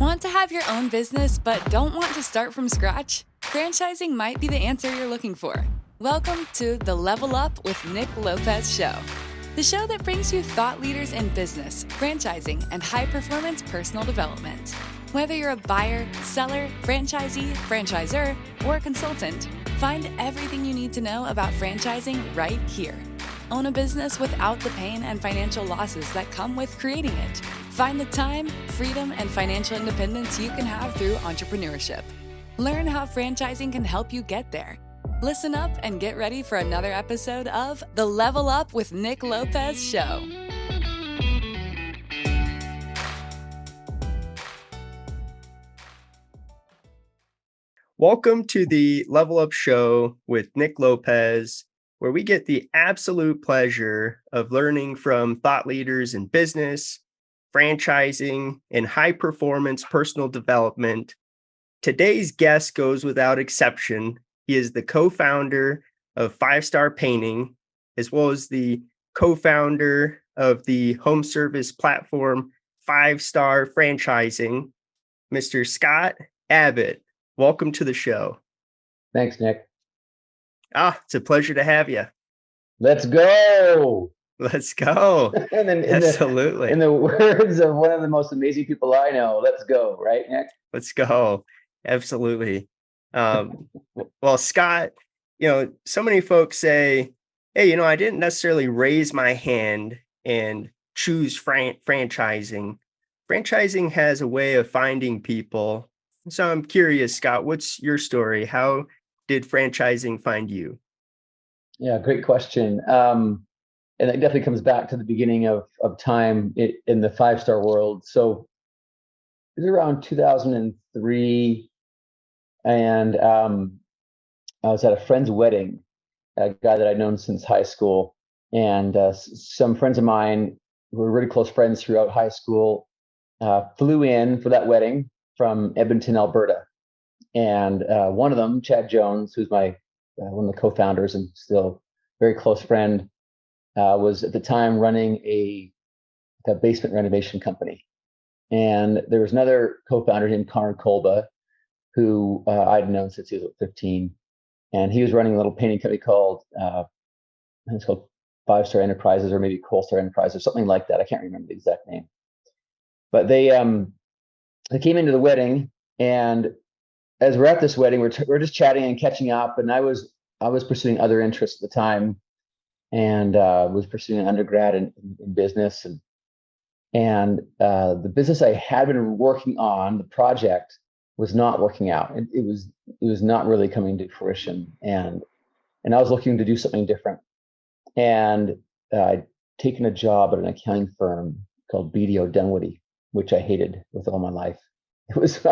Want to have your own business but don't want to start from scratch? Franchising might be the answer you're looking for. Welcome to the Level Up with Nick Lopez show, the show that brings you thought leaders in business, franchising, and high-performance personal development. Whether you're a buyer, seller, franchisee, franchisor, or a consultant, find everything you need to know about franchising right here. Own a business without the pain and financial losses that come with creating it. Find the time, freedom, and financial independence you can have through entrepreneurship. Learn how franchising can help you get there. Listen up and get ready for another episode of the Level Up with Nick Lopez show. Welcome to the Level Up show with Nick Lopez, where we get the absolute pleasure of learning from thought leaders in business, franchising, and high-performance personal development. Today's guest goes without exception. He is the co-founder of 5 Star Painting, as well as the co-founder of the home service platform 5 Star Franchising, Mr. Scott Abbott. Welcome to the show. Thanks, Nick. It's a pleasure to have you. Let's go. Let's go. Absolutely. In the words of one of the most amazing people I know, let's go, right, Nick? Let's go. Absolutely. Well, Scott, so many folks say, hey, I didn't necessarily raise my hand and choose franchising. Franchising has a way of finding people. So I'm curious, Scott, what's your story? How did franchising find you? Yeah, great question. And it definitely comes back to the beginning of time in the 5 Star world. So it was around 2003, and I was at a friend's wedding, a guy that I'd known since high school, and some friends of mine who were really close friends throughout high school flew in for that wedding from Edmonton, Alberta. And one of them, Chad Jones, who's my one of the co-founders and still very close friend, was at the time running a basement renovation company. And there was another co-founder named Connor Kolba, who I'd known since he was 15. And he was running a little painting company called, I think it's called 5 Star Enterprises, or maybe Coal Star Enterprises, or something like that. I can't remember the exact name. But they came into the wedding, and as we're at this wedding, we're just chatting and catching up. And I was pursuing other interests at the time, and was pursuing an undergrad in business, and the business I had been working on, the project, was not working out. It was not really coming to fruition, and I was looking to do something different. And I'd taken a job at an accounting firm called BDO Dunwoody, which I hated with all my life. It was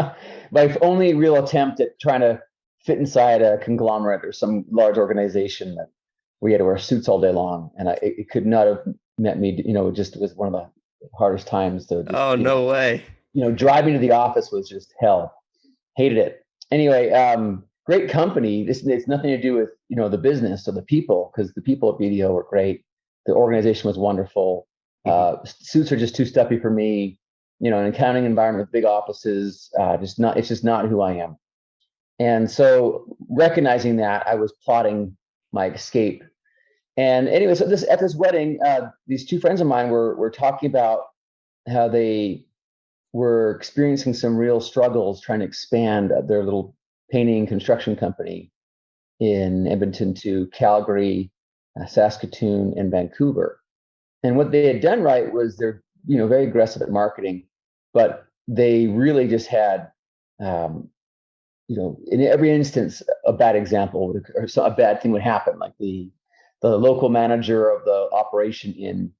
my only real attempt at trying to fit inside a conglomerate or some large organization that we had to wear suits all day long, and it could not have met me. It just was one of the hardest times to. No way. Driving to the office was just hell. Hated it. Anyway, great company. It's nothing to do with the business or the people, because the people at BDO were great. The organization was wonderful. Suits are just too stuffy for me. An accounting environment with big offices, it's just not who I am. And so recognizing that, I was plotting my escape. And anyway, so at this wedding, these two friends of mine were talking about how they were experiencing some real struggles trying to expand their little painting construction company in Edmonton to Calgary, Saskatoon, and Vancouver. And what they had done right was they're very aggressive at marketing, but they really just had in every instance, a bad example or a bad thing would happen. Like the local manager of the operation in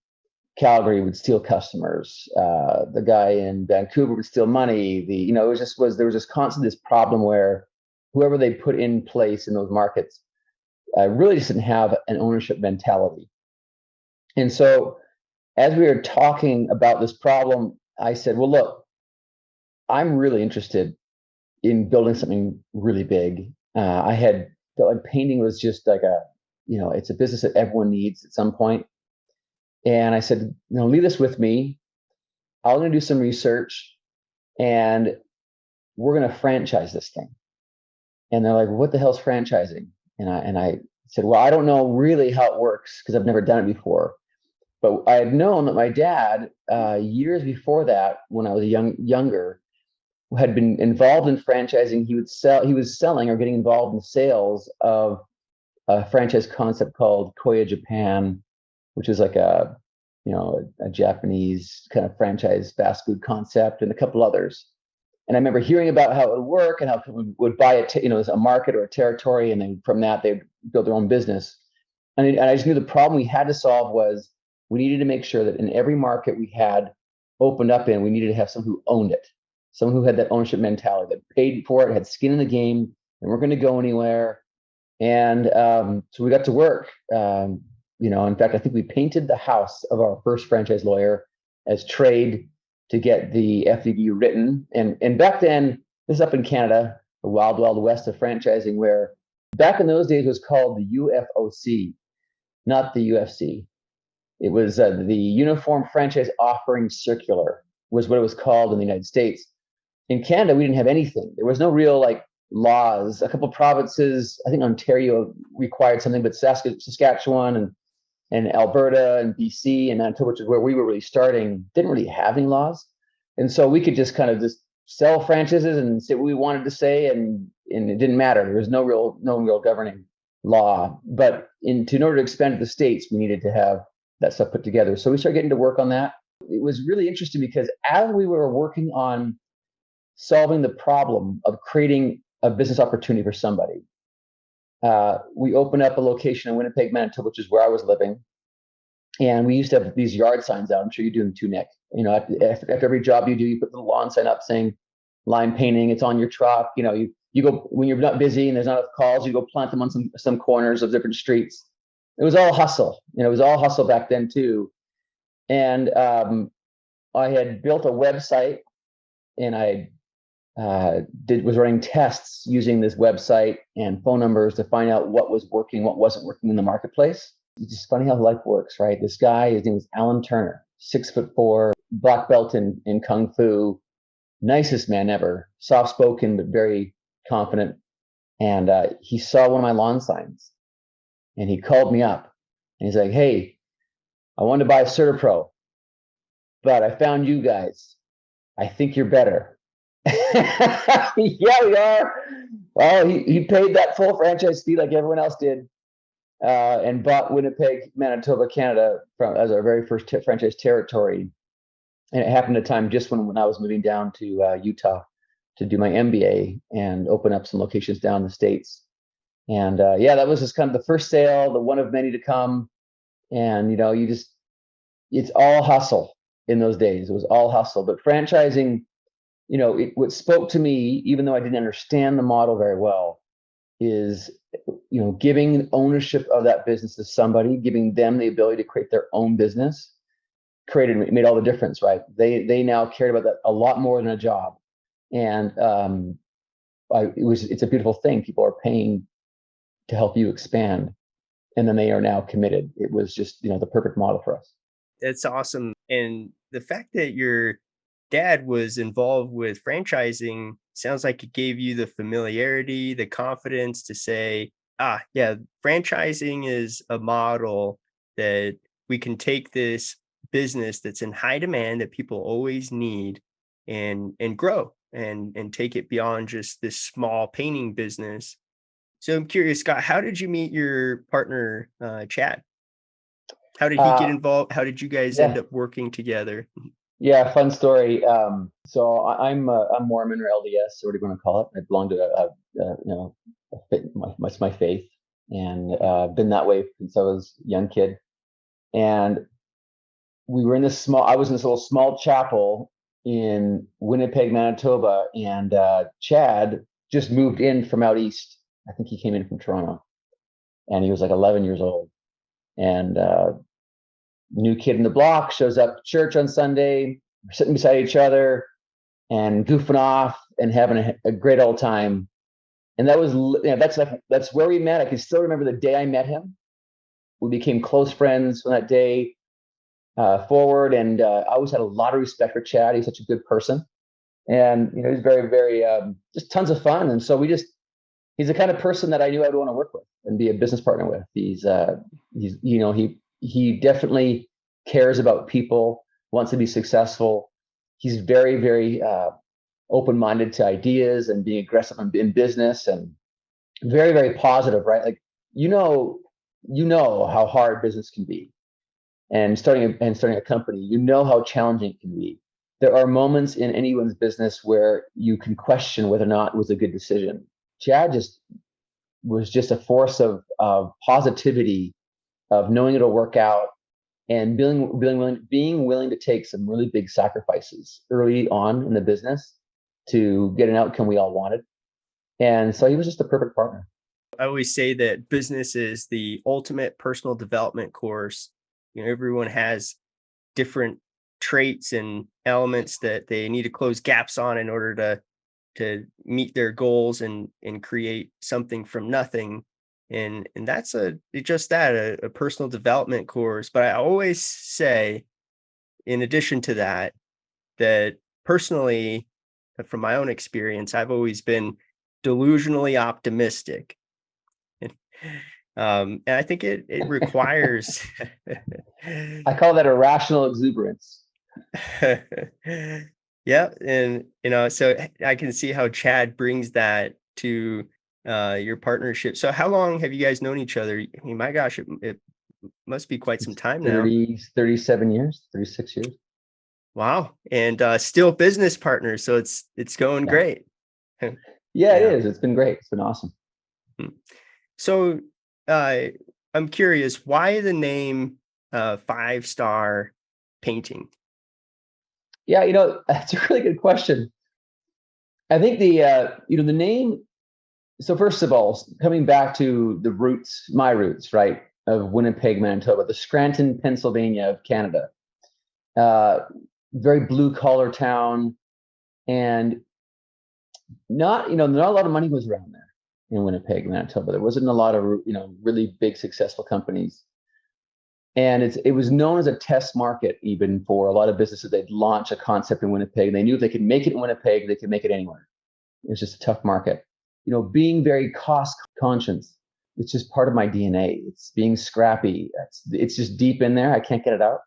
Calgary would steal customers. The guy in Vancouver would steal money. There was just constantly this problem where whoever they put in place in those markets really just didn't have an ownership mentality. And so, as we were talking about this problem, I said, well, look, I'm really interested in building something really big. I had felt like painting was just like it's a business that everyone needs at some point. And I said, leave this with me. I'm going to do some research, and we're going to franchise this thing. And they're like, what the hell's franchising? And I said, well, I don't know really how it works because I've never done it before. But I had known that my dad, years before that, when I was younger, had been involved in franchising. He was selling or getting involved in sales of a franchise concept called Koya Japan, which is like a Japanese kind of franchise fast food concept, and a couple others. And I remember hearing about how it would work and how people would buy it, a market or a territory, and then from that they'd build their own business. And I just knew the problem we had to solve was we needed to make sure that in every market we had opened up in, we needed to have someone who owned it, someone who had that ownership mentality, that paid for it, had skin in the game, and weren't going to go anywhere. And so we got to work. In fact, I think we painted the house of our first franchise lawyer as trade to get the FDD written. And back then, this is up in Canada, the wild, wild west of franchising, where back in those days it was called the UFOC, not the UFC. It was the Uniform Franchise Offering Circular was what it was called in the United States. In Canada, we didn't have anything. There was no real laws. A couple of provinces, I think Ontario required something, but Saskatchewan and Alberta and BC and Manitoba, which is where we were really starting, didn't really have any laws. And so we could just kind of just sell franchises and say what we wanted to say, and it didn't matter. There was no real governing law. But in order to expand to the States, we needed to have that stuff put together. So we started getting to work on that. It was really interesting because as we were working on solving the problem of creating a business opportunity for somebody, we opened up a location in Winnipeg, Manitoba, which is where I was living. And we used to have these yard signs out. I'm sure you do them too, Nick. After every job you do, you put the lawn sign up saying line painting, it's on your truck. You go when you're not busy and there's not enough calls, you go plant them on some corners of different streets. It was all hustle. It was all hustle back then too. And I had built a website, and I was running tests using this website and phone numbers to find out what was working, what wasn't working in the marketplace. It's just funny how life works, right? This guy, his name was Alan Turner, 6'4", black belt in Kung Fu, nicest man ever, soft-spoken, but very confident. And he saw one of my lawn signs, and he called me up, and he's like, hey, I wanted to buy a CertaPro, but I found you guys. I think you're better. Yeah, we are. Well, he paid that full franchise fee like everyone else did, and bought Winnipeg, Manitoba, Canada as our very first franchise territory. And it happened at a time just when I was moving down to Utah to do my MBA and open up some locations down in the States. And that was just kind of the first sale, the one of many to come. And it's all hustle in those days. It was all hustle. But franchising, what spoke to me, even though I didn't understand the model very well, is giving ownership of that business to somebody, giving them the ability to create their own business, made all the difference, right? They now cared about that a lot more than a job. And it's a beautiful thing. People are paying to help you expand, and then they are now committed. It was just the perfect model for us. That's awesome. And the fact that your dad was involved with franchising sounds like it gave you the familiarity, the confidence to say, franchising is a model that we can take this business that's in high demand that people always need and grow and take it beyond just this small painting business. So I'm curious, Scott, how did you meet your partner, Chad? How did he get involved? How did you guys end up working together? Yeah, fun story. So I'm Mormon, or LDS, or what do you want to call it? I belong to my faith, and been that way since I was a young kid. And we were I was in this little small chapel in Winnipeg, Manitoba, and Chad just moved in from out east. I think he came in from Toronto, and he was like 11 years old. And new kid in the block shows up to church on Sunday. We're sitting beside each other and goofing off and having a great old time. And that was, that's where we met. I can still remember the day I met him. We became close friends from that day forward. And I always had a lot of respect for Chad. He's such a good person. And he's very, very just tons of fun. And so he's the kind of person that I knew I'd want to work with and be a business partner with. He definitely cares about people, wants to be successful. He's very, very open-minded to ideas and being aggressive in business, and very, very positive, right? Like, how hard business can be, and starting a company, how challenging it can be. There are moments in anyone's business where you can question whether or not it was a good decision. Chad was just a force of positivity, of knowing it'll work out, and being willing to take some really big sacrifices early on in the business to get an outcome we all wanted. And so he was just the perfect partner. I always say that business is the ultimate personal development course. Everyone has different traits and elements that they need to close gaps on in order to meet their goals and create something from nothing. And that's a personal development course. But I always say, in addition to that personally, from my own experience, I've always been delusionally optimistic. And I think it requires I call that irrational exuberance. Yeah. And so I can see how Chad brings that to your partnership. So how long have you guys known each other? I mean, my gosh, it must be quite some time now. 37 years, 36 years. Wow. And still business partners, so it's going great. Yeah, it is. It's been great. It's been awesome. So I'm curious, why the name 5-Star Painting? Yeah, that's a really good question. I think the name. So first of all, coming back to the roots, my roots, right, of Winnipeg, Manitoba, the Scranton, Pennsylvania of Canada, very blue collar town, and not a lot of money was around there in Winnipeg, Manitoba. There wasn't a lot of really big successful companies. And it was known as a test market, even for a lot of businesses. They'd launch a concept in Winnipeg. They knew if they could make it in Winnipeg, they could make it anywhere. It was just a tough market. Being very cost conscious, it's just part of my DNA. It's being scrappy. It's just deep in there. I can't get it out.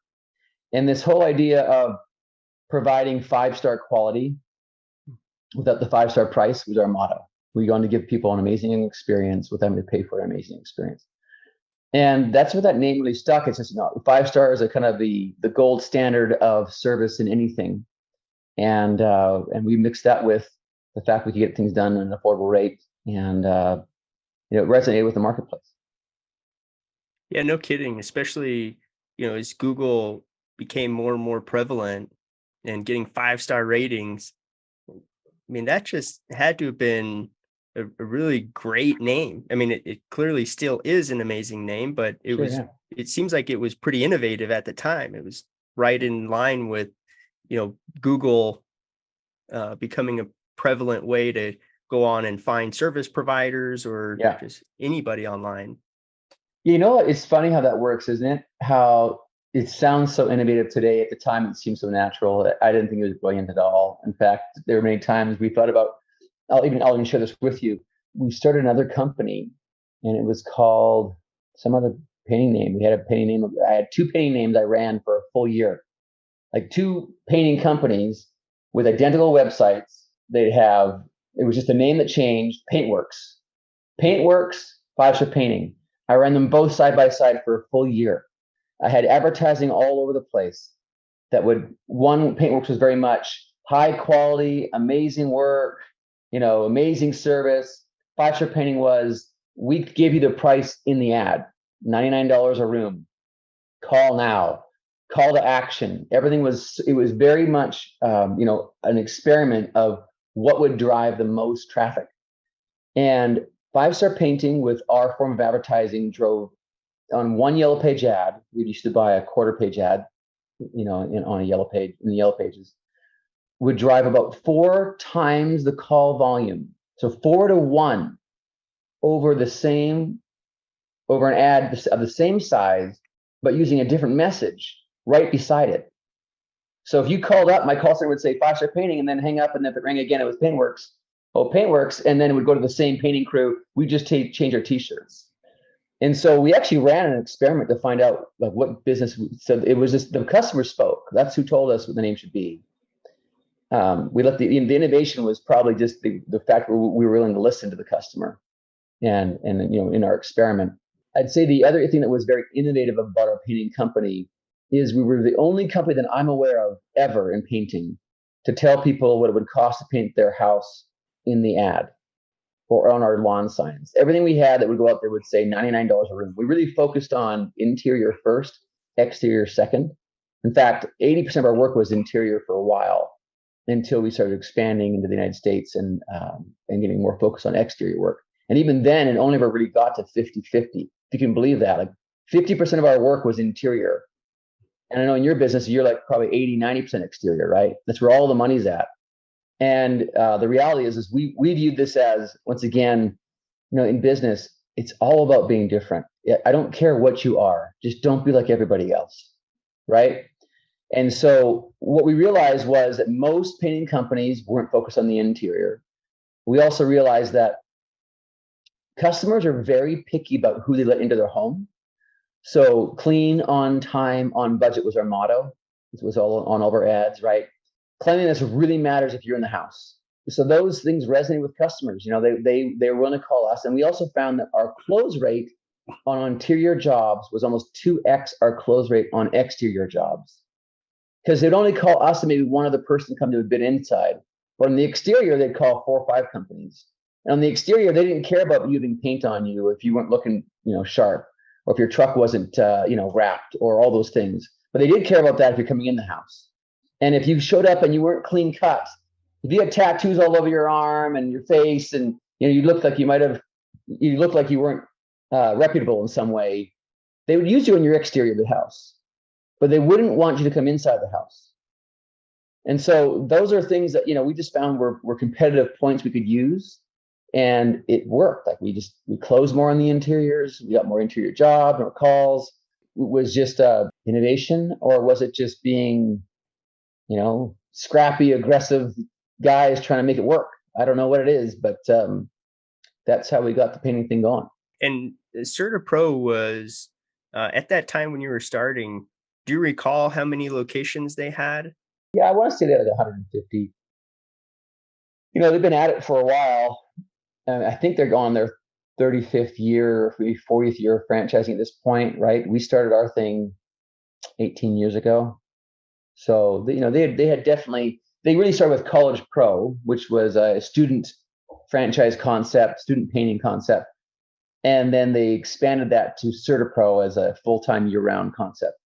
And this whole idea of providing 5-star quality without the 5-star price was our motto. We want to give people an amazing experience without having to pay for an amazing experience. And that's where that name really stuck. It's just, 5 stars are kind of the gold standard of service in anything. And we mixed that with the fact we could get things done at an affordable rate, and it resonated with the marketplace. Yeah, no kidding. Especially, as Google became more and more prevalent and getting 5-star ratings. I mean, that just had to have been a really great name. I mean, it clearly still is an amazing name, but it seems like it was pretty innovative at the time. It was right in line with, Google becoming a prevalent way to go on and find service providers or just anybody online. It's funny how that works, isn't it? How it sounds so innovative today. At the time, it seemed so natural. I didn't think it was brilliant at all. In fact, there were many times we thought about, I'll even share this with you. We started another company, and it was called some other painting name. We had a painting name. I had 2 painting names I ran for a full year, like 2 painting companies with identical websites. It was just a name that changed. Paintworks, 5-star painting. I ran them both side by side for a full year. I had advertising all over the place. Paintworks was very much high quality, amazing work, amazing service. 5-star painting was, we give you the price in the ad, $99 a room. Call now. Call to action. It was very much, an experiment of what would drive the most traffic. And 5-star painting with our form of advertising drove, on one yellow page ad, we used to buy a quarter page ad, on a yellow page, in the yellow pages, would drive about 4 times the call volume. So 4 to 1 over an ad of the same size, but using a different message right beside it. So if you called up, my call center would say 5-star painting and then hang up. And then if it rang again, it was Paintworks. Oh, Paintworks. And then it would go to the same painting crew. We just change our t-shirts. And so we actually ran an experiment to find out like what business. So it was just the customer spoke. That's who told us what the name should be. We let the innovation was probably just the fact that we were willing to listen to the customer, and in our experiment, I'd say the other thing that was very innovative about our painting company is we were the only company that I'm aware of ever in painting to tell people what it would cost to paint their house in the ad or on our lawn signs. Everything we had that would go out there would say $99 a room. We really focused on interior first, exterior second. In fact, 80% of our work was interior for a while until we started expanding into the United States and getting more focused on exterior work. And even then, it only ever really got to 50-50. If you can believe that, like 50% of our work was interior. And I know in your business, you're like probably 80-90% exterior, right? That's where all the money's at. And the reality is we viewed this as, once again, in business, it's all about being different. I don't care what you are, just don't be like everybody else, right? And so what we realized was that most painting companies weren't focused on the interior. We also realized that customers are very picky about who they let into their home. So clean, on time, on budget was our motto. It was all on all of our ads, right? Cleanliness really matters if you're in the house. So those things resonate with customers. They were willing to call us. And we also found that our close rate on interior jobs was almost 2x our close rate on exterior jobs. Because they'd only call us and maybe one other person to come to a bid inside. But on the exterior, they'd call 4 or 5 companies. And on the exterior, they didn't care about using paint on you if you weren't looking, sharp, or if your truck wasn't, wrapped, or all those things. But they did care about that if you're coming in the house. And if you showed up and you weren't clean cut, if you had tattoos all over your arm and your face, and you looked like you weren't reputable in some way, they would use you in your exterior of the house, but they wouldn't want you to come inside the house. And so those are things that we just found were competitive points we could use, and it worked. Like we closed more on the interiors, we got more interior jobs, more calls. Was just innovation, or was it just being scrappy, aggressive guys trying to make it work? I don't know what it is, but that's how we got the painting thing going. And CertaPro was at that time when you were starting. Do you recall how many locations they had? Yeah, I want to say they had 150. They've been at it for a while. I think they're on their 35th year, maybe 40th year of franchising at this point, right? We started our thing 18 years ago. So, they had definitely, they really started with College Pro, which was a student franchise concept, student painting concept. And then they expanded that to CertaPro as a full-time year-round concept.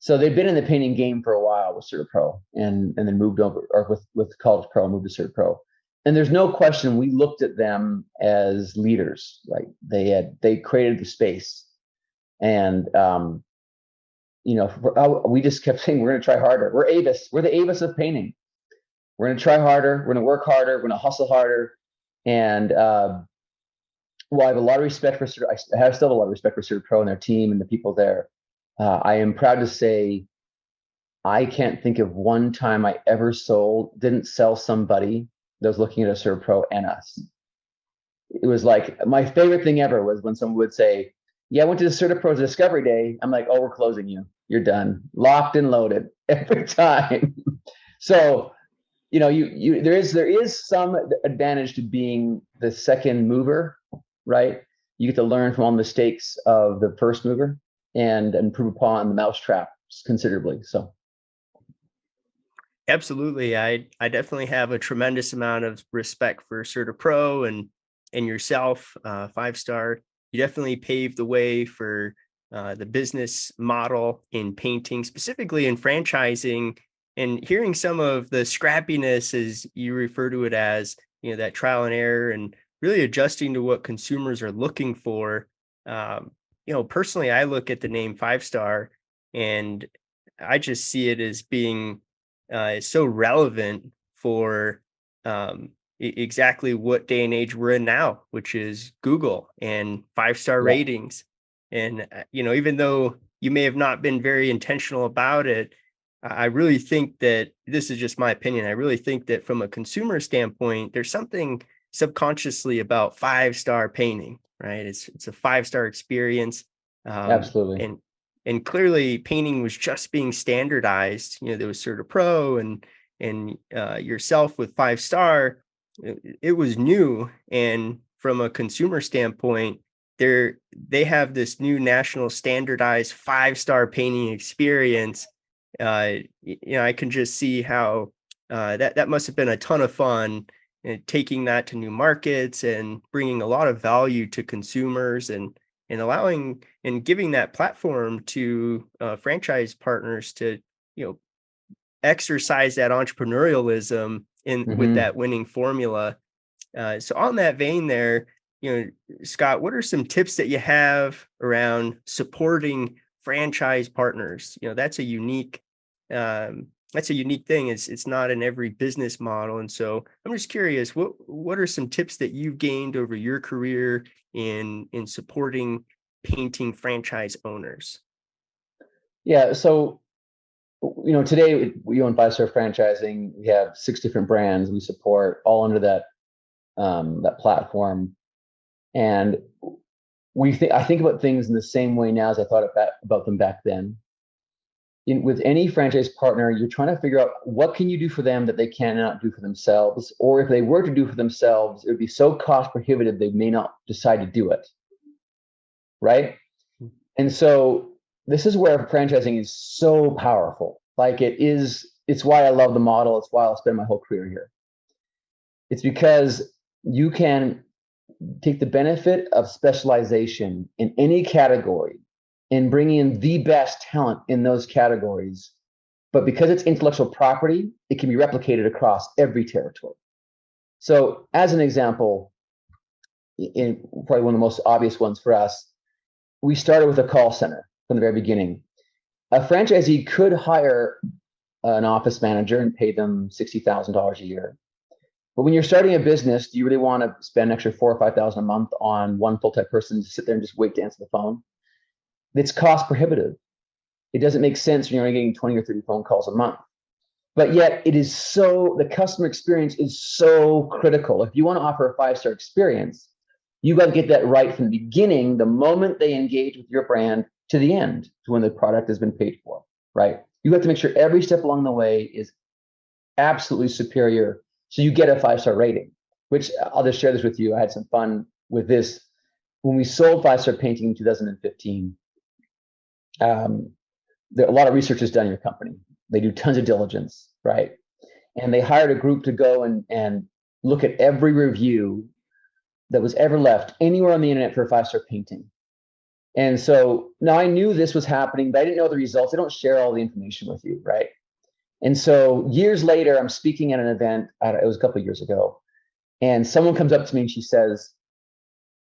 So they've been in the painting game for a while with CertaPro, and then moved over, or with College Pro, moved to CertaPro. And there's no question we looked at them as leaders, right? They created the space, and we just kept saying, we're going to try harder. We're Avis. We're the Avis of painting. We're going to try harder. We're going to work harder. We're going to hustle harder. And I have a lot of respect for I have still a lot of respect for CertaPro and their team and the people there. I am proud to say I can't think of one time I ever didn't sell somebody that was looking at a CertaPro and us. It was like my favorite thing ever was when someone would say, yeah, I went to the CertaPro's Discovery Day. I'm like, oh, we're closing you. You're done. Locked and loaded every time. So, there is some advantage to being the second mover, right? You get to learn from all the mistakes of the first mover and improve upon the mousetrap considerably. So, absolutely, I definitely have a tremendous amount of respect for CertaPro and yourself, 5-star. You definitely paved the way for the business model in painting, specifically in franchising, and hearing some of the scrappiness, as you refer to it as, that trial and error, and really adjusting to what consumers are looking for. Personally, I look at the name 5-star, and I just see it as being so relevant for exactly what day and age we're in now, which is Google and 5-star ratings. And, even though you may have not been very intentional about it, I really think that this is just my opinion. I really think that from a consumer standpoint, there's something subconsciously about five-star painting, right? It's a five-star experience. Absolutely. And clearly painting was just being standardized. There was sort of pro and yourself with five-star. It was new. And from a consumer standpoint, they have this new national standardized five-star painting experience. I can just see how that must have been a ton of fun, taking that to new markets and bringing a lot of value to consumers, and allowing and giving that platform to franchise partners to exercise that entrepreneurialism in with Mm-hmm. that winning formula. So on that vein there, Scott, what are some tips that you have around supporting franchise partners? That's a unique thing. It's not in every business model. And so I'm just curious, what are some tips that you've gained over your career in supporting painting franchise owners? Yeah. So, today we own Five Star Franchising. We have 6 different brands we support all under that platform. And I think about things in the same way now as I thought about them back then. With any franchise partner, you're trying to figure out what can you do for them that they cannot do for themselves, or if they were to do for themselves, it would be so cost prohibitive they may not decide to do it, right? And so this is where franchising is so powerful. Like it's why I love the model. It's why I'll spend my whole career here. It's because you can take the benefit of specialization in any category and bring in the best talent in those categories. But because it's intellectual property, it can be replicated across every territory. So as an example, in probably one of the most obvious ones for us, we started with a call center from the very beginning. A franchisee could hire an office manager and pay them $60,000 a year. But when you're starting a business, do you really want to spend an extra $4,000 or $5,000 a month on one full-time person to sit there and just wait to answer the phone? It's cost prohibitive. It doesn't make sense when you're only getting 20 or 30 phone calls a month. But yet the customer experience is so critical. If you want to offer a 5-star experience, you got to get that right from the beginning, the moment they engage with your brand, to the end, to when the product has been paid for, right? You have to make sure every step along the way is absolutely superior, so you get a 5-star rating, which I'll just share this with you. I had some fun with this. When we sold 5-star painting in 2015, a lot of research is done in your company. They do tons of diligence, right? And they hired a group to go and look at every review that was ever left anywhere on the internet for a 5-star painting. And so now I knew this was happening, but I didn't know the results. They don't share all the information with you, right? And so years later, I'm speaking at an event, it was a couple of years ago, and someone comes up to me and she says,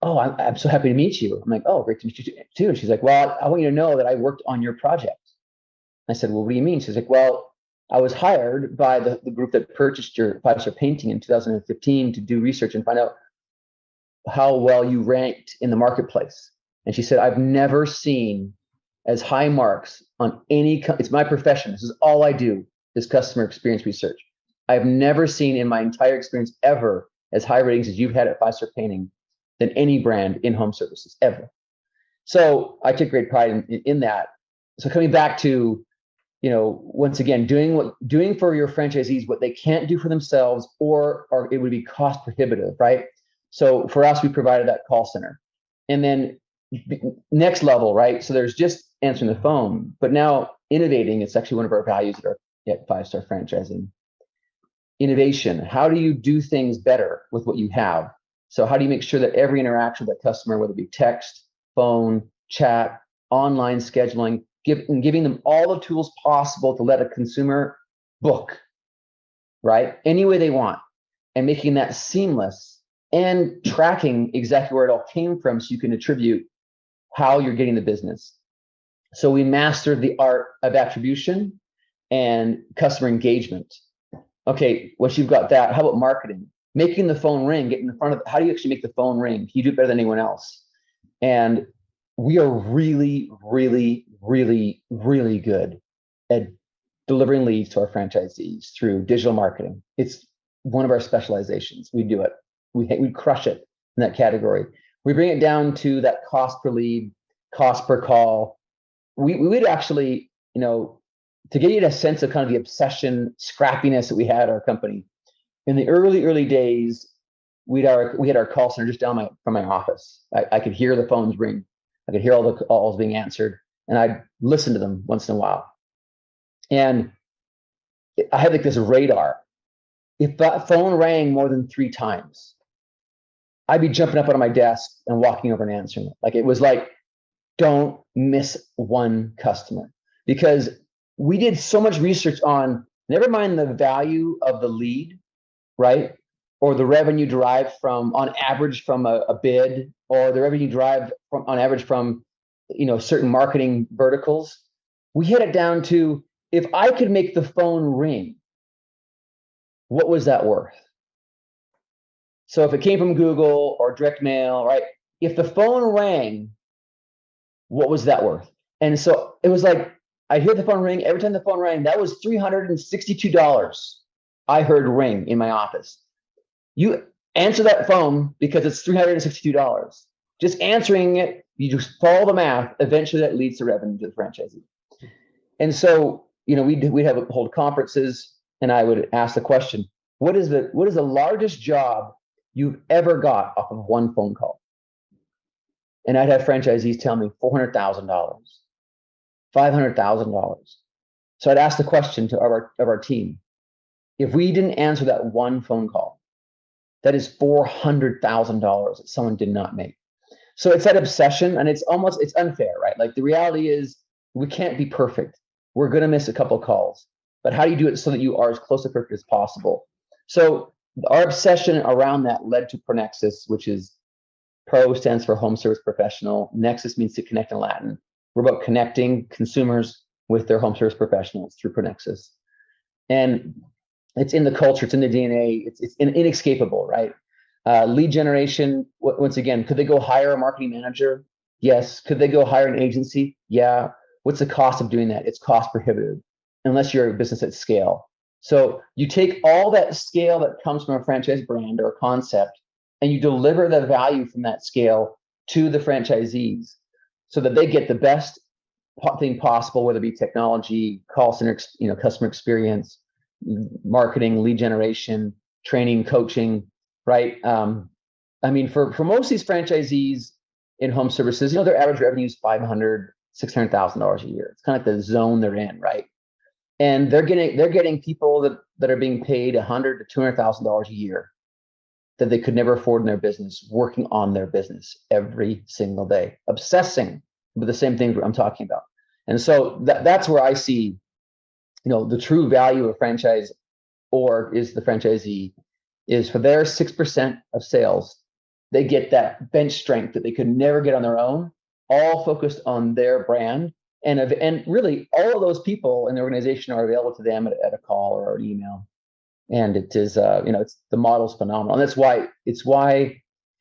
"Oh, I'm so happy to meet you." I'm like, "Oh, great to meet you too." And she's like, "Well, I want you to know that I worked on your project." I said, "Well, what do you mean?" She's like, "Well, I was hired by the group that purchased your 5-star painting in 2015 to do research and find out how well you ranked in the marketplace." And she said, "I've never seen as high marks on it's my profession. This is all I do, is customer experience research. I've never seen in my entire experience ever as high ratings as you've had at 5-star painting than any brand in home services ever." So I took great pride in that. So coming back to, once again, doing for your franchisees what they can't do for themselves, or it would be cost prohibitive, right? So for us, we provided that call center. And then next level, right? So there's just answering the phone, but now innovating, it's actually one of our values at 5-star franchising. Innovation. How do you do things better with what you have? So how do you make sure that every interaction with that customer, whether it be text, phone, chat, online scheduling, giving them all the tools possible to let a consumer book, right? Any way they want, and making that seamless and tracking exactly where it all came from so you can attribute how you're getting the business. So we mastered the art of attribution and customer engagement. Okay, once you've got that, how about marketing? Making the phone ring, getting in front of how do you actually make the phone ring? Can you do it better than anyone else? And we are really, really, really, really good at delivering leads to our franchisees through digital marketing. It's one of our specializations. We do it. We crush it in that category. We bring it down to that cost per lead, cost per call. We would actually, to get you a sense of kind of the obsession, scrappiness that we had at our company. In the early days, we had our call center just down from my office. I could hear the phones ring. I could hear all the calls being answered, and I'd listen to them once in a while. And I had like this radar. If that phone rang more than 3 times, I'd be jumping up out of my desk and walking over and answering it. Like, it was like, don't miss one customer, because we did so much research on, never mind the value of the lead, right? Or the revenue derived on average from a bid, or the revenue derived on average from, certain marketing verticals. We hit it down to, if I could make the phone ring, what was that worth? So if it came from Google or direct mail, right? If the phone rang, what was that worth? And so it was like, I hear the phone ring. Every time the phone rang, that was $362 I heard ring in my office. You answer that phone because it's $362. Just answering it, you just follow the math. Eventually, that leads to revenue to the franchisee. And so, we'd hold conferences, and I would ask the question, what is the largest job you've ever got off of one phone call? And I'd have franchisees tell me $400,000, $500,000. So I'd ask the question of our team, if we didn't answer that one phone call, that is $400,000 that someone did not make. So it's that obsession, and it's unfair, right? Like, the reality is, we can't be perfect. We're going to miss a couple calls, but how do you do it so that you are as close to perfect as possible? So our obsession around that led to ProNexis, which is Pro stands for home service professional. Nexus means to connect in Latin. We're about connecting consumers with their home service professionals through ProNexis. And it's in the culture, it's in the DNA, it's inescapable, right? Lead generation, once again, could they go hire a marketing manager? Yes. Could they go hire an agency? Yeah. What's the cost of doing that? It's cost prohibitive, unless you're a business at scale. So you take all that scale that comes from a franchise brand or a concept, and you deliver the value from that scale to the franchisees so that they get the best thing possible, whether it be technology, call center, customer experience, marketing, lead generation, training, coaching, right? For most of these franchisees in home services, their average revenue is $500,000, $600,000 a year. It's kind of like the zone they're in, right? And they're getting people that are being paid $100,000 to $200,000 a year that they could never afford in their business, working on their business every single day, obsessing with the same thing I'm talking about. And so that's where I see, the true value of franchise, or is the franchisee, is for their 6% of sales, they get that bench strength that they could never get on their own, all focused on their brand. And really, all of those people in the organization are available to them at a call or an email. And it is, it's, the model's phenomenal. And that's why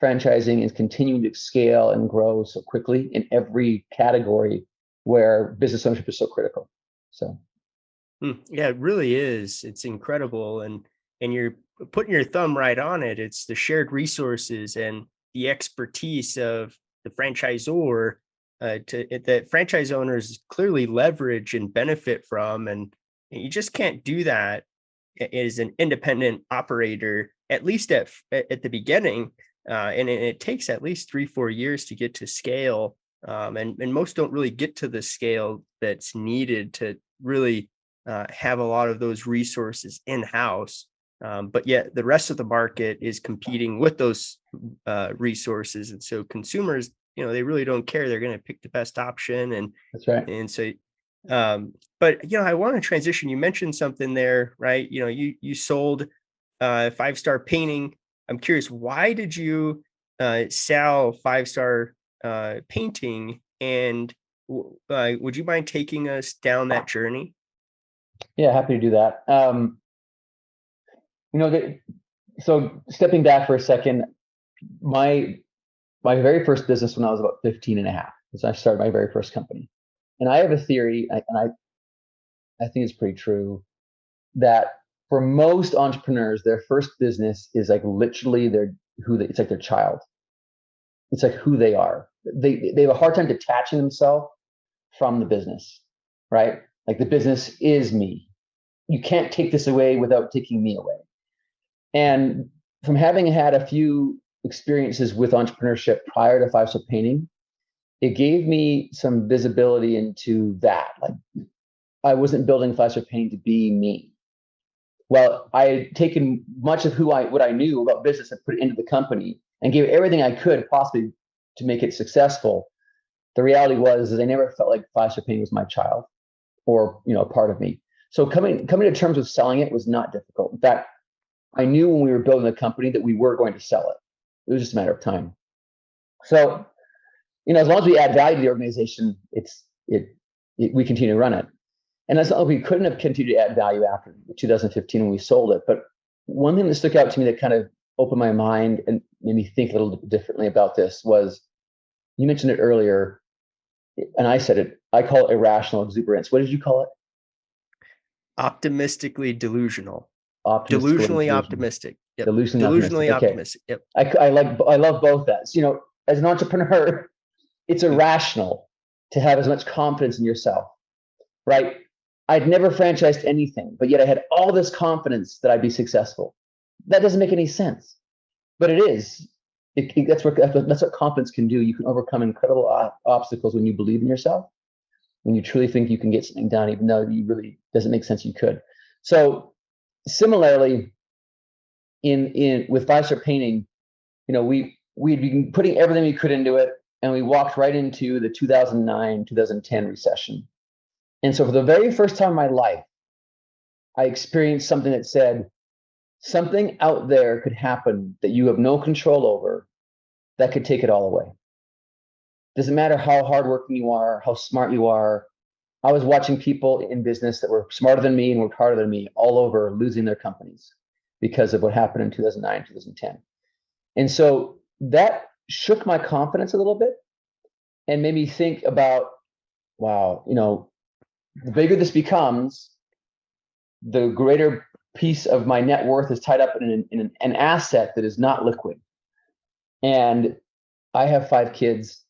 franchising is continuing to scale and grow so quickly in every category where business ownership is so critical. So. Yeah, it really is. It's incredible. And you're putting your thumb right on it. It's the shared resources and the expertise of the franchisor that franchise owners clearly leverage and benefit from. And you just can't do that as an independent operator, at least at the beginning. And it takes at least 3-4 years to get to scale. And most don't really get to the scale that's needed to really have a lot of those resources in-house. But yet the rest of the market is competing with those resources. And so consumers, they really don't care. They're going to pick the best option. And that's right. And so, but, I want to transition. You mentioned something there, right? You sold 5-star painting. I'm curious, why did you sell 5-star painting? And would you mind taking us down that journey? Yeah, happy to do that. So stepping back for a second, my very first business when I was about 15 and a half, was I started my very first company. And I have a theory, and I think it's pretty true that for most entrepreneurs, their first business is like literally it's like their child. It's like who they are. They have a hard time detaching themselves from the business, right? Like the business is me. You can't take this away without taking me away. And from having had a few experiences with entrepreneurship prior to Five Star Painting, it gave me some visibility into that. Like I wasn't building Five Star Painting to be me. Well, I had taken much of what I knew about business and put it into the company and gave everything I could possibly to make it successful. The reality was is I never felt like Five Star Painting was my child or a part of me. So coming to terms with selling it was not difficult. In fact, I knew when we were building the company that we were going to sell it. It was just a matter of time. So, as long as we add value to the organization, we continue to run it. And that's not like we couldn't have continued to add value after 2015 when we sold it. But one thing that stuck out to me that kind of opened my mind and made me think a little bit differently about this was, you mentioned it earlier, and I said it, I call it irrational exuberance. What did you call it? Optimistically delusional. Delusionally optimistic. Yep. Delusionally optimistic. Yep. I love both that. So, as an entrepreneur, it's irrational to have as much confidence in yourself, right? I'd never franchised anything, but yet I had all this confidence that I'd be successful. That doesn't make any sense, but it is. That's what confidence can do. You can overcome incredible obstacles when you believe in yourself, when you truly think you can get something done, even though you really doesn't make sense you could. So similarly, with Five Star Painting, we'd been putting everything we could into it, and we walked right into the 2009, 2010 recession. And so for the very first time in my life, I experienced something that said, something out there could happen that you have no control over that could take it all away. Doesn't matter how hardworking you are, how smart you are. I was watching people in business that were smarter than me and worked harder than me all over losing their companies because of what happened in 2009, 2010. And so that shook my confidence a little bit and made me think about, wow, the bigger this becomes, the greater piece of my net worth is tied up in an asset that is not liquid. And I have 5 kids,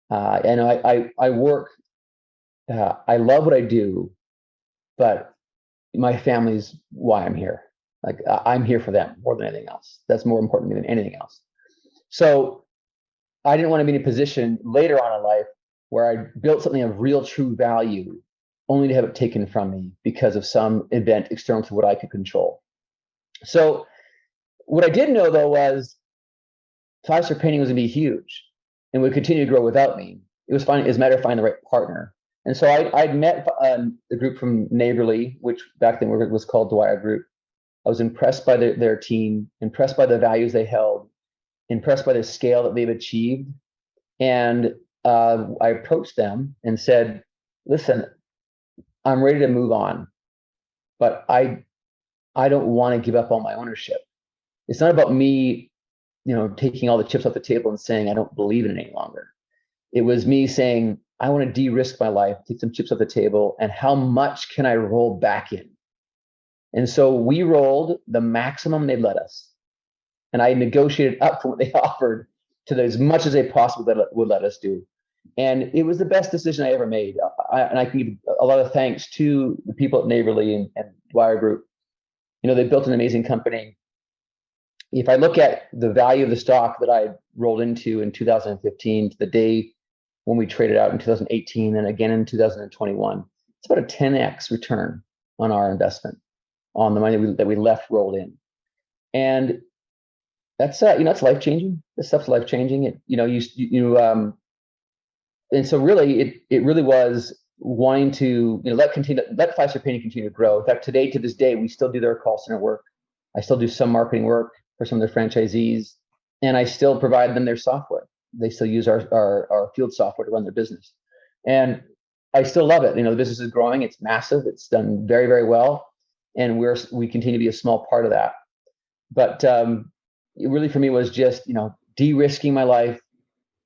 and I work. I love what I do, but my family's why I'm here. Like I'm here for them more than anything else. That's more important to me than anything else. So I didn't want to be in a position later on in life where I built something of real true value only to have it taken from me because of some event external to what I could control. So what I did know though was Five Star Painting was going to be huge and would continue to grow without me. It was a matter of finding the right partner. And so I'd met the group from Neighborly, which back then was called Dwyer Group. I was impressed by their team, impressed by the values they held, impressed by the scale that they've achieved. And I approached them and said, listen, I'm ready to move on, but I don't want to give up all my ownership. It's not about me, taking all the chips off the table and saying I don't believe in it any longer. It was me saying, I want to de-risk my life, take some chips off the table, and how much can I roll back in? And so we rolled the maximum they'd let us. And I negotiated up from what they offered to as much as they possibly would let us do. And it was the best decision I ever made. And I can give a lot of thanks to the people at Neighborly and Dwyer Group. They built an amazing company. If I look at the value of the stock that I rolled into in 2015 to the day when we traded out in 2018 and again in 2021, it's about a 10x return on our investment on the money that we left rolled in. And that's it's life changing. This stuff's life changing. And so really, it really was wanting to let Five Star Painting continue to grow. In fact, to this day, we still do their call center work. I still do some marketing work for some of their franchisees, and I still provide them their software. They still use our field software to run their business, and I still love it. The business is growing. It's massive. It's done very, very well, and we continue to be a small part of that. But it really for me was just de-risking my life.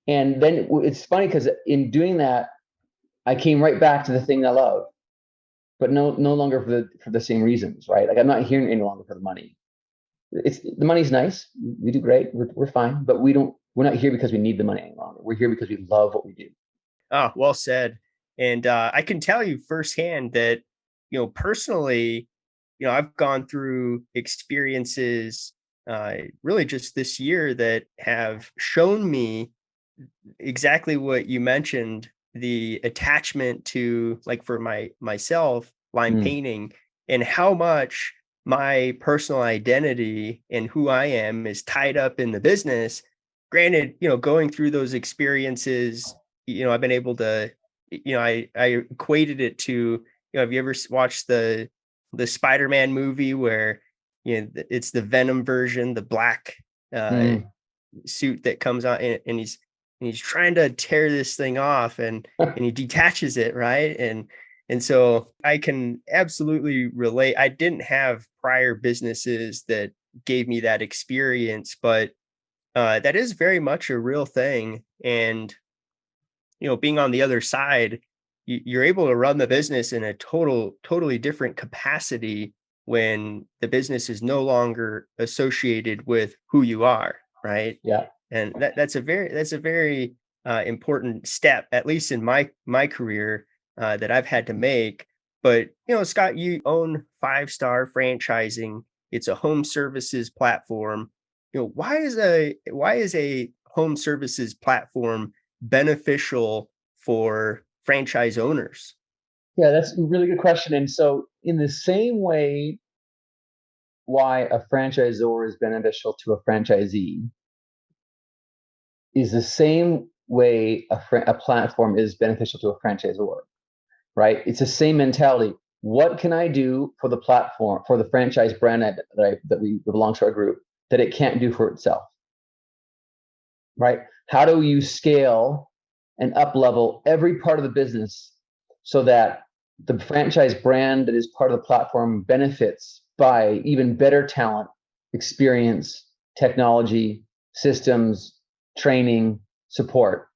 And then it's funny because in doing that, I came right back to the thing I love. but no longer for the same reasons, right? Like I'm not here any longer for the money. It's the money's nice. We do great. We're fine, but we're not here because we need the money any longer. We're here because we love what we do. Oh, well said. And I can tell you firsthand that, personally, I've gone through experiences really just this year that have shown me exactly what you mentioned, the attachment to, like, for myself, line Mm, painting, and how much my personal identity and who I am is tied up in the business. Granted, going through those experiences, I've been able to, I equated it to, have you ever watched the Spider-Man movie where, it's the Venom version, the black uh mm. suit that comes on, and he's trying to tear this thing off, and he detaches it, right? And so I can absolutely relate. I didn't have prior businesses that gave me that experience, but that is very much a real thing. And being on the other side, you're able to run the business in a totally different capacity when the business is no longer associated with who you are, right? Yeah. And that's a very important step, at least in my career, that I've had to make. But Scott, you own Five Star Franchising. It's a home services platform. Why is a home services platform beneficial for franchise owners? Yeah, that's a really good question. And so, in the same way, why a franchisor is beneficial to a franchisee is the same way a platform is beneficial to a franchisor, right? It's the same mentality. What can I do for the platform, for the franchise brand that we belong to our group, that it can't do for itself, right? How do you scale and up level every part of the business so that the franchise brand that is part of the platform benefits by even better talent, experience, technology, systems, training, support?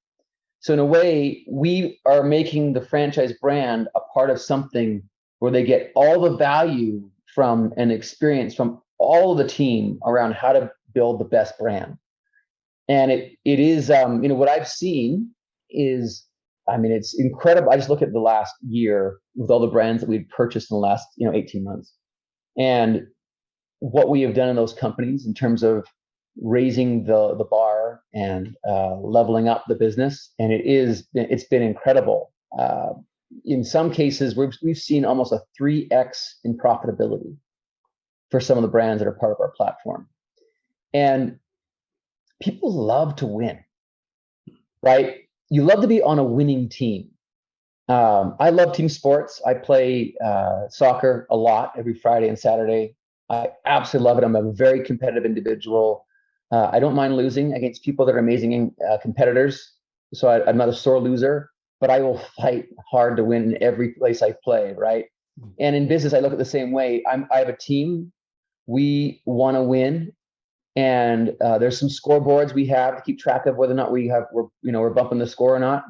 So in a way, we are making the franchise brand a part of something where they get all the value from an experience from all of the team around how to build the best brand. And it is, what I've seen is, I mean, it's incredible. I just look at the last year with all the brands that we've purchased in the last 18 months, and what we have done in those companies in terms of raising the bar and leveling up the business, and it's been incredible. In some cases, we've seen almost a 3x in profitability for some of the brands that are part of our platform, and people love to win, right? You love to be on a winning team. I love team sports. I play soccer a lot every Friday and Saturday. I absolutely love it. I'm a very competitive individual. I don't mind losing against people that are amazing competitors. So I'm not a sore loser, but I will fight hard to win in every place I play, right? And in business, I look at the same way. I have a team. We want to win, and there's some scoreboards we have to keep track of whether or not we're bumping the score or not.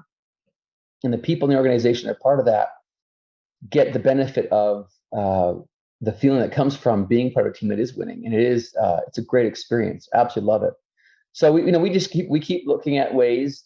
And the people in the organization that are part of that get the benefit of the feeling that comes from being part of a team that is winning, and it's a great experience. Absolutely love it. So we keep looking at ways,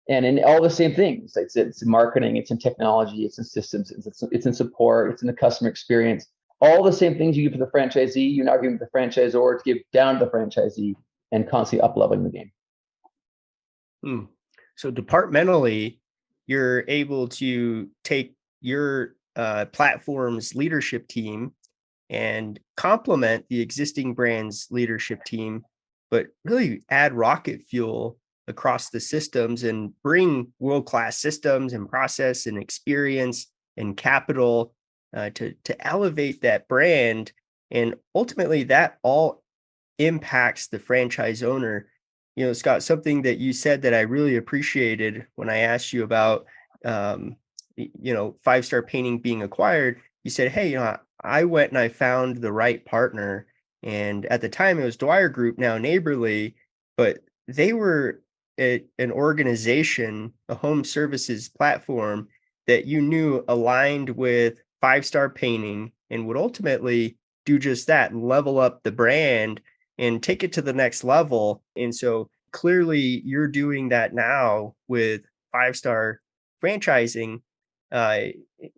and in all the same things. It's in marketing, it's in technology, it's in systems, it's in support, it's in the customer experience. All the same things you give to the franchisee, you're now giving the franchisor to give down to the franchisee, and constantly up leveling the game. So departmentally, you're able to take your platform's leadership team and complement the existing brand's leadership team, but really add rocket fuel across the systems and bring world-class systems and process and experience and capital to elevate that brand. And ultimately, that all impacts the franchise owner. Scott, something that you said that I really appreciated when I asked you about, Five Star Painting being acquired. You said, hey, I went and I found the right partner. And at the time it was Dwyer Group, now Neighborly, but they were an organization, a home services platform that you knew aligned with 5-star painting and would ultimately do just that, level up the brand and take it to the next level. And so clearly you're doing that now with 5-star franchising. Uh,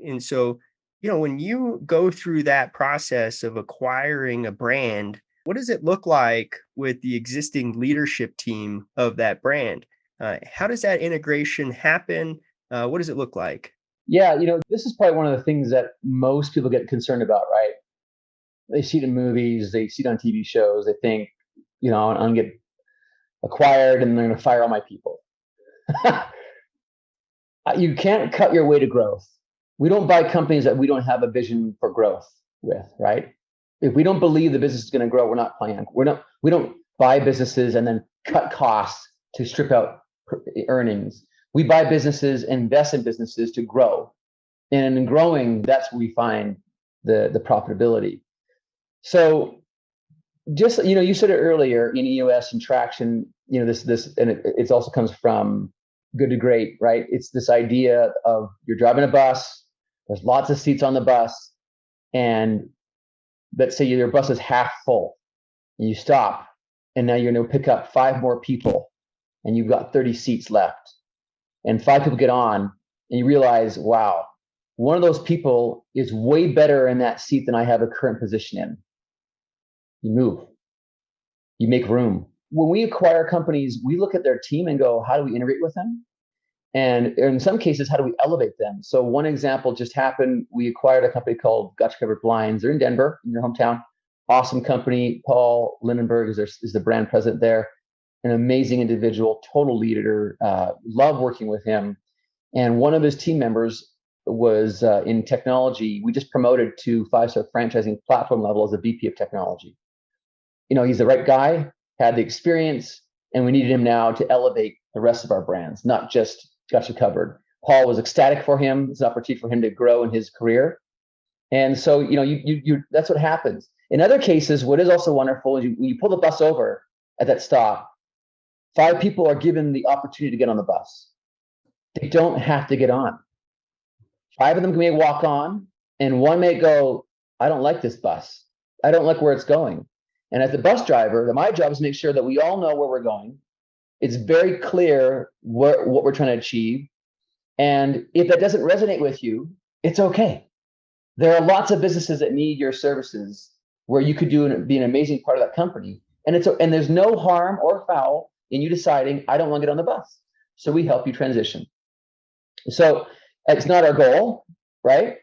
and so, when you go through that process of acquiring a brand, what does it look like with the existing leadership team of that brand? How does that integration happen? What does it look like? Yeah, this is probably one of the things that most people get concerned about, right? They see it in movies, they see it on TV shows, they think, I'm going to get acquired and they're going to fire all my people. You can't cut your way to growth. We don't buy companies that we don't have a vision for growth with, right? If we don't believe the business is going to grow, we're not playing. We don't buy businesses and then cut costs to strip out earnings. We buy businesses, invest in businesses to grow. And in growing, that's where we find the profitability. So just, you said it earlier in EOS and traction, this, and it also comes from good to great, right? It's this idea of you're driving a bus, there's lots of seats on the bus, and let's say your bus is half full, and you stop, and now you're going to pick up 5 more people, and you've got 30 seats left, and 5 people get on, and you realize, wow, one of those people is way better in that seat than I have a current position in. You move, you make room. When we acquire companies, we look at their team and go, how do we integrate with them? And in some cases, how do we elevate them? So one example just happened. We acquired a company called Gotcha Covered Blinds. They're in Denver, in your hometown. Awesome company. Paul Lindenberg is the brand president there. An amazing individual, total leader. Love working with him. And one of his team members was in technology. We just promoted to 5-star franchising platform level as a VP of technology. He's the right guy, had the experience, and we needed him now to elevate the rest of our brands, not just Gotcha Covered. Paul was ecstatic for him. It's an opportunity for him to grow in his career. And so, you that's what happens. In other cases, what is also wonderful is when you pull the bus over at that stop, 5 people are given the opportunity to get on the bus. They don't have to get on. 5 of them may walk on, and 1 may go, I don't like this bus. I don't like where it's going. And as the bus driver, my job is to make sure that we all know where we're going. It's very clear what we're trying to achieve. And if that doesn't resonate with you, it's okay. There are lots of businesses that need your services where you could be an amazing part of that company. And there's no harm or foul in you deciding, I don't want to get on the bus. So we help you transition. So it's not our goal, right?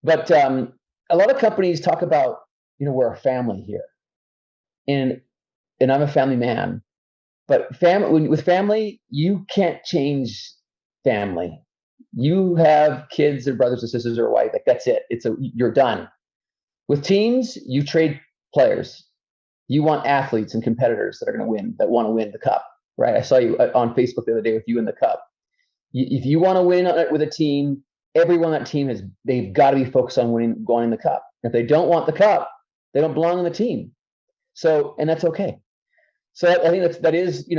But a lot of companies talk about, we're a family here. And I'm a family man. But with family, you can't change family. You have kids or brothers or sisters or a wife. Like that's it. You're done. With teams, you trade players. You want athletes and competitors that are going to win, that want to win the cup, right? I saw you on Facebook the other day with you in the cup. If you want to win with a team, everyone on that team they've got to be focused on winning, going in the cup. If they don't want the cup, they don't belong on the team. So, and that's okay. So I think that is in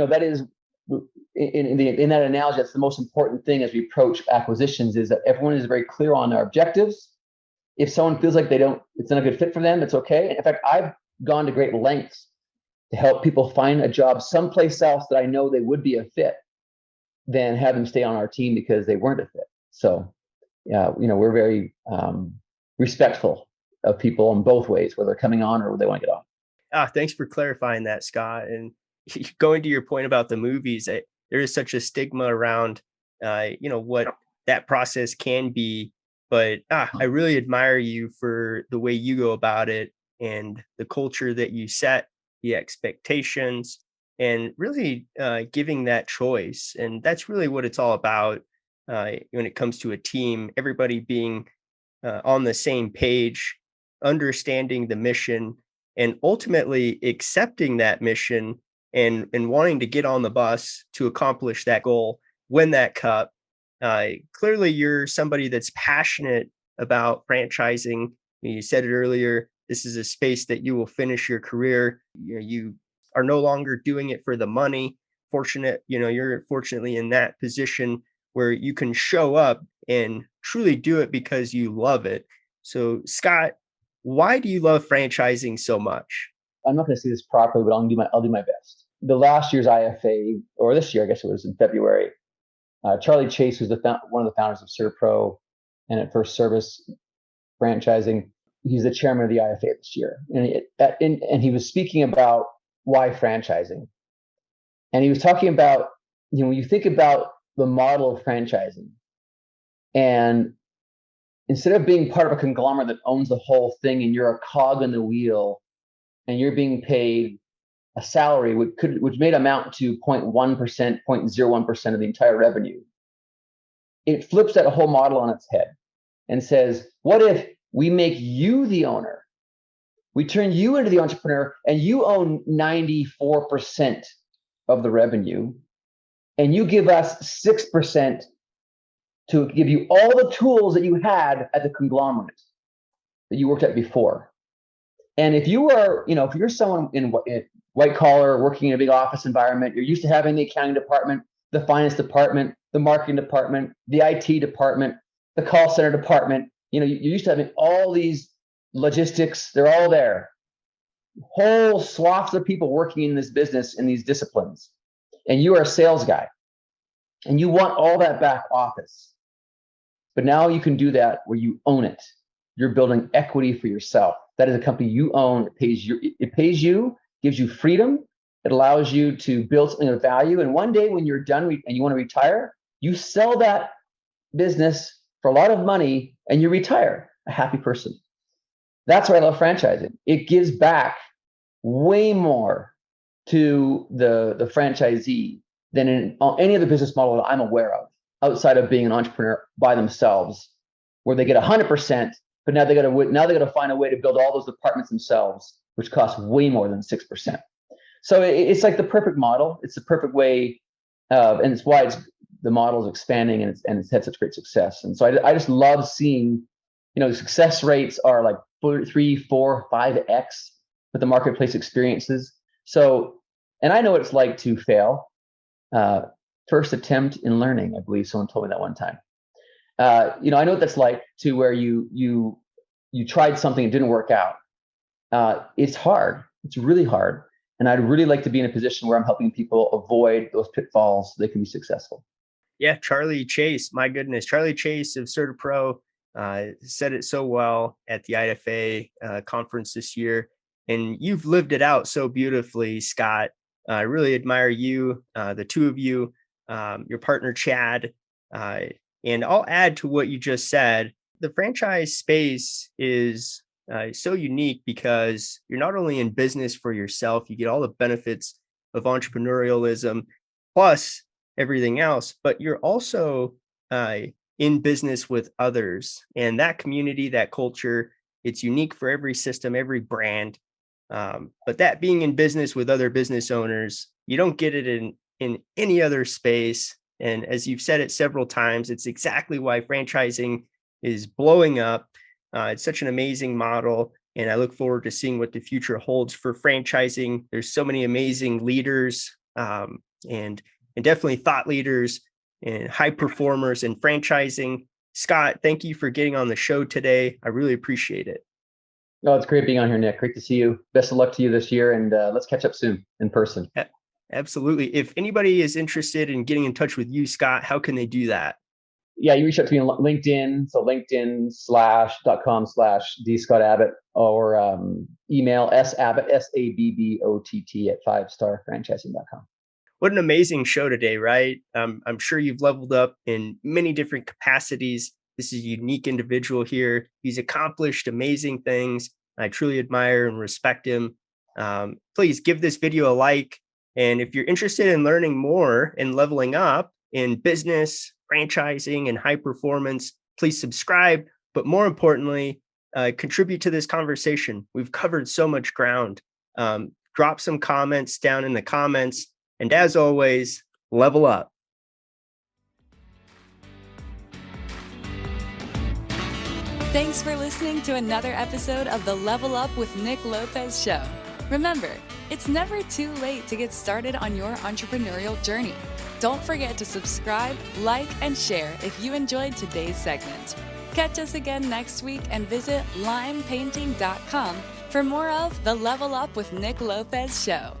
that analogy, that's the most important thing as we approach acquisitions is that everyone is very clear on their objectives. If someone feels like it's not a good fit for them, it's okay. And in fact, I've gone to great lengths to help people find a job someplace else that I know they would be a fit than have them stay on our team because they weren't a fit. So, yeah, we're very respectful of people in both ways, whether they're coming on or they want to get off. Thanks for clarifying that, Scott. And going to your point about the movies, there is such a stigma around, what that process can be. But I really admire you for the way you go about it and the culture that you set, the expectations, and really giving that choice. And that's really what it's all about when it comes to a team, everybody being on the same page, understanding the mission, and ultimately accepting that mission and wanting to get on the bus to accomplish that goal, win that cup. Clearly, you're somebody that's passionate about franchising. You said it earlier. This is a space that you will finish your career. You are no longer doing it for the money. You're fortunately in that position where you can show up and truly do it because you love it. So, Scott, why do you love franchising so much? I'm not going to say this properly, but I'll do my best. The last year's IFA, or this year, I guess it was in February, Charlie Chase, who's one of the founders of ServPro and at First Service Franchising, he's the chairman of the IFA this year. And he was speaking about why franchising. And he was talking about, when you think about the model of franchising, and instead of being part of a conglomerate that owns the whole thing and you're a cog in the wheel and you're being paid a salary which may amount to 0.1%, 0.01% of the entire revenue, it flips that whole model on its head and says, what if we make you the owner? We turn you into the entrepreneur and you own 94% of the revenue, and you give us 6% to give you all the tools that you had at the conglomerate that you worked at before. And if you are, if you're someone in white collar, working in a big office environment, you're used to having the accounting department, the finance department, the marketing department, the IT department, the call center department. You're used to having all these logistics. They're all there. Whole swaths of people working in this business in these disciplines. And you are a sales guy. And you want all that back office. But now you can do that where you own it. You're building equity for yourself. That is a company you own. It pays you, gives you freedom. It allows you to build something of value. And one day when you're done and you want to retire, you sell that business for a lot of money and you retire a happy person. That's why I love franchising. It gives back way more to the franchisee than in any other business model that I'm aware of, outside of being an entrepreneur by themselves, where they get 100%, but now they got to find a way to build all those departments themselves, which costs way more than 6%. So it's like the perfect model. It's the perfect way, and it's why the model is expanding and it's had such great success. And so I just love seeing, the success rates are like 3, 4, 5x with the marketplace experiences. So, and I know what it's like to fail. First attempt in learning, I believe someone told me that one time. I know what that's like, to where you tried something, it didn't work out. It's hard. It's really hard. And I'd really like to be in a position where I'm helping people avoid those pitfalls so they can be successful. Yeah, Charlie Chase, my goodness. Charlie Chase of ServPro said it so well at the IFA conference this year. And you've lived it out so beautifully, Scott. I really admire you, the two of you, your partner, Chad. And I'll add to what you just said. The franchise space is so unique because you're not only in business for yourself, you get all the benefits of entrepreneurialism, plus everything else, but you're also in business with others. And that community, that culture, it's unique for every system, every brand. But that being in business with other business owners, you don't get it in any other space. And as you've said it several times, it's exactly why franchising is blowing up. It's such an amazing model. And I look forward to seeing what the future holds for franchising. There's so many amazing leaders and definitely thought leaders and high performers in franchising. Scott, thank you for getting on the show today. I really appreciate it. Oh, it's great being on here, Nick. Great to see you. Best of luck to you this year, and let's catch up soon in person. Absolutely. If anybody is interested in getting in touch with you, Scott, how can they do that? Yeah, you reach out to me on LinkedIn. So linkedin.com/dscottabbott, or email sabbott, SABBOTT at 5starfranchising.com. What an amazing show today, right? I'm sure you've leveled up in many different capacities. This is a unique individual here. He's accomplished amazing things. I truly admire and respect him. Please give this video a like. And if you're interested in learning more and leveling up in business, franchising, and high performance, please subscribe. But more importantly, contribute to this conversation. We've covered so much ground. Drop some comments down in the comments. And as always, level up. Thanks for listening to another episode of the Level Up with Nick Lopez show. Remember, it's never too late to get started on your entrepreneurial journey. Don't forget to subscribe, like, and share if you enjoyed today's segment. Catch us again next week and visit limepainting.com for more of the Level Up with Nick Lopez show.